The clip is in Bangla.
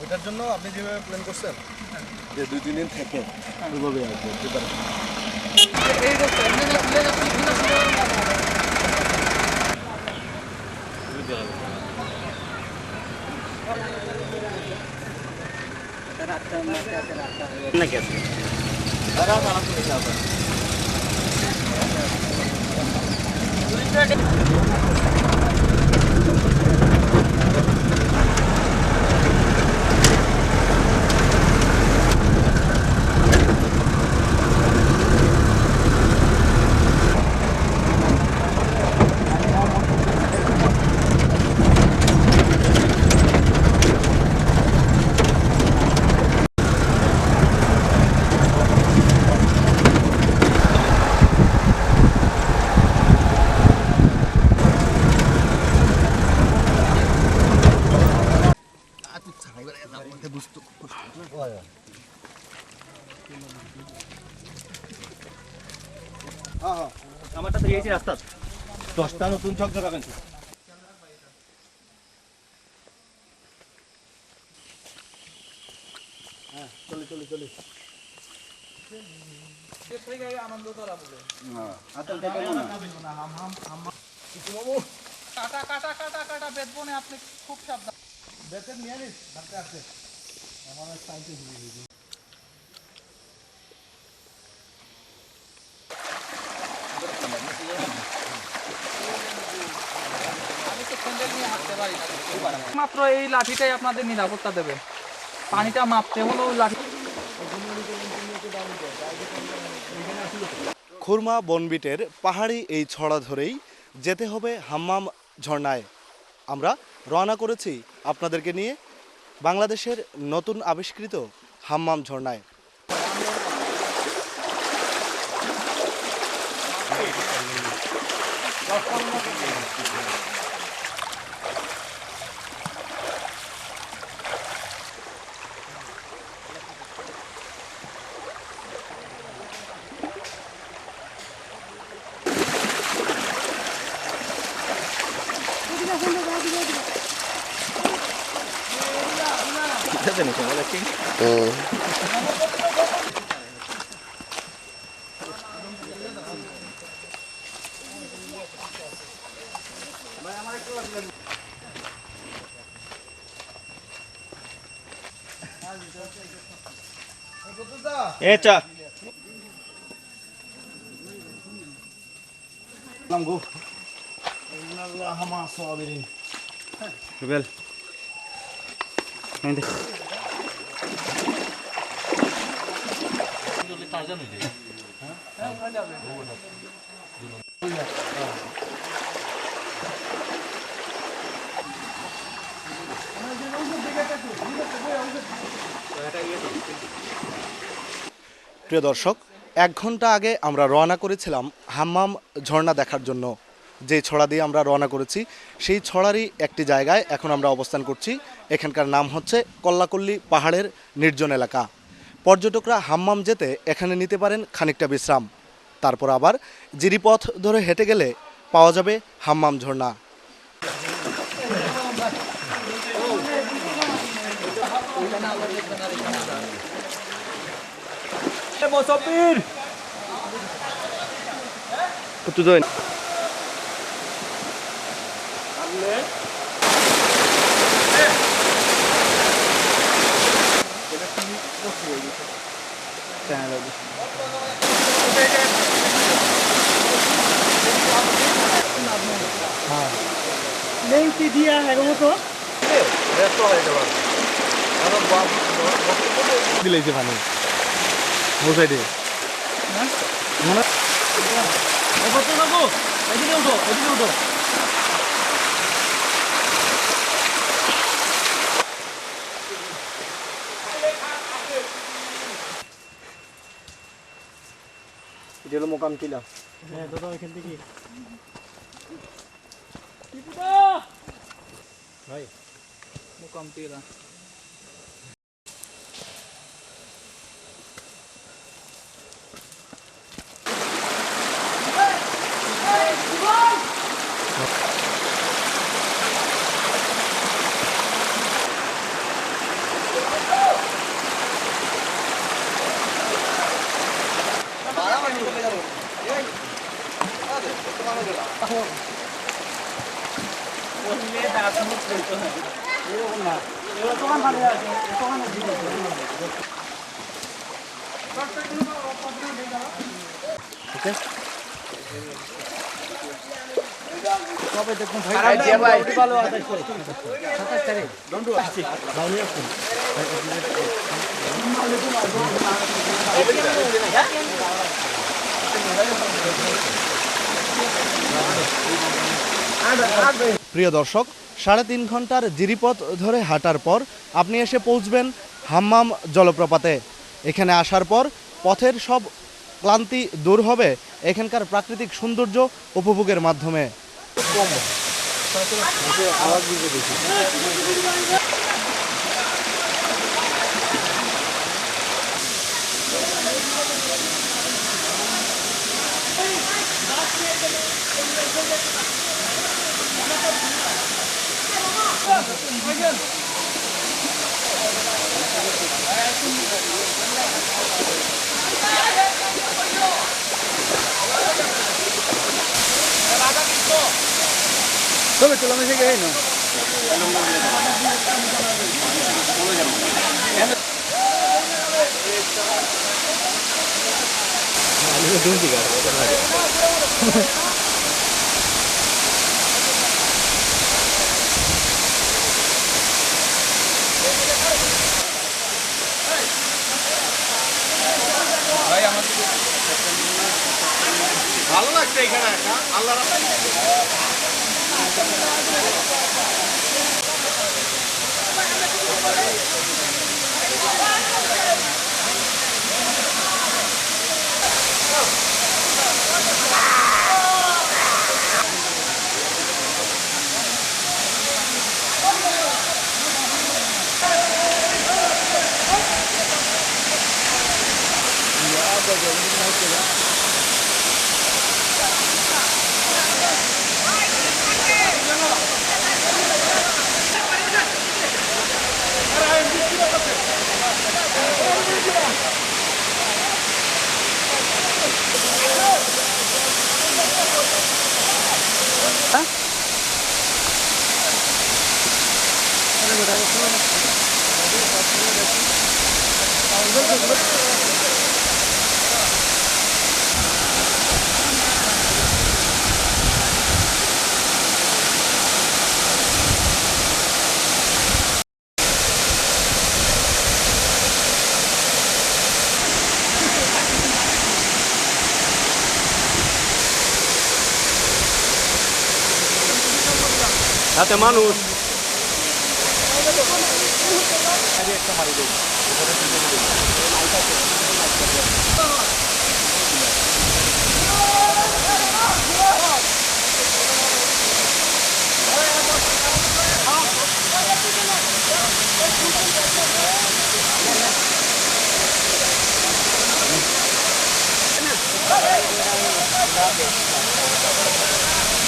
এটার জন্য আপনি যেভাবে প্ল্যান করছেন যে 2-3 দিন থেকে ওইভাবে আসবে আমারটা তো এই রাস্তা 10টা নতুন চক দেখাবেন হ্যাঁ চলে চলে চলে আনন্দ করা বলে কাটা কাটা কাটা কাটা বেচবো না আপনি খুব সাবধান বেচেন নিয়ে নিস হাতে আছে আমার সাইতে ঘুরে দিবি মাত্র এই লাঠিটাই আপনাদের নিরাপত্তা দেবে পানিটা মাপতে হলো লাঠি খুরমা বনবিটের পাহাড়ি এই ছড়া ধরেই যেতে হবে হাম্মাম ঝর্ণায়। আমরা রওনা করেছি আপনাদেরকে নিয়ে বাংলাদেশের নতুন আবিষ্কৃত হাম্মাম ঝর্ণায়। এটা Langgo. Allah ma sabirin. Rubel এই দেখ প্রিয় দর্শক, 1 ঘন্টা আগে আমরা রওনা করেছিলাম হাম্মাম ঝর্ণা দেখার জন্য। যে ছড়া দিয়ে আমরা রওনা করেছি সেই ছড়ারই একটি জায়গায় এখন আমরা অবস্থান করছি। এখানকার নাম হচ্ছে কল্লাকল্লি পাহাড়ের নির্জন এলাকা। পর্যটকরা হাম্মাম যেতে এখানে নিতে পারেন খানিকটা বিশ্রাম, তারপর আবার জিরিপথ ধরে হেঁটে গেলে পাওয়া যাবে হাম্মাম ঝর্ণা। মুসাফির কত দূর নেংটি দিয়া এরকম তো দিলেছে পানি সাইডে মোকাম টিলা। হ্যাঁ দাদা এখান থেকে ভাই মোকাম টিলা প্রিয় দর্শক, 3.5 ঘন্টার জিরিপথ ধরে হাঁটার পর আপনি এসে পৌঁছবেন হাম্মাম জলপ্রপাতে। এখানে আসার পর পথের সব ক্লান্তি দূর হবে এখানকার প্রাকৃতিক সৌন্দর্য উপভোগের মাধ্যমে। ভালো লাগছে এখানে আল্লাহ হাতে মানুষ Hey!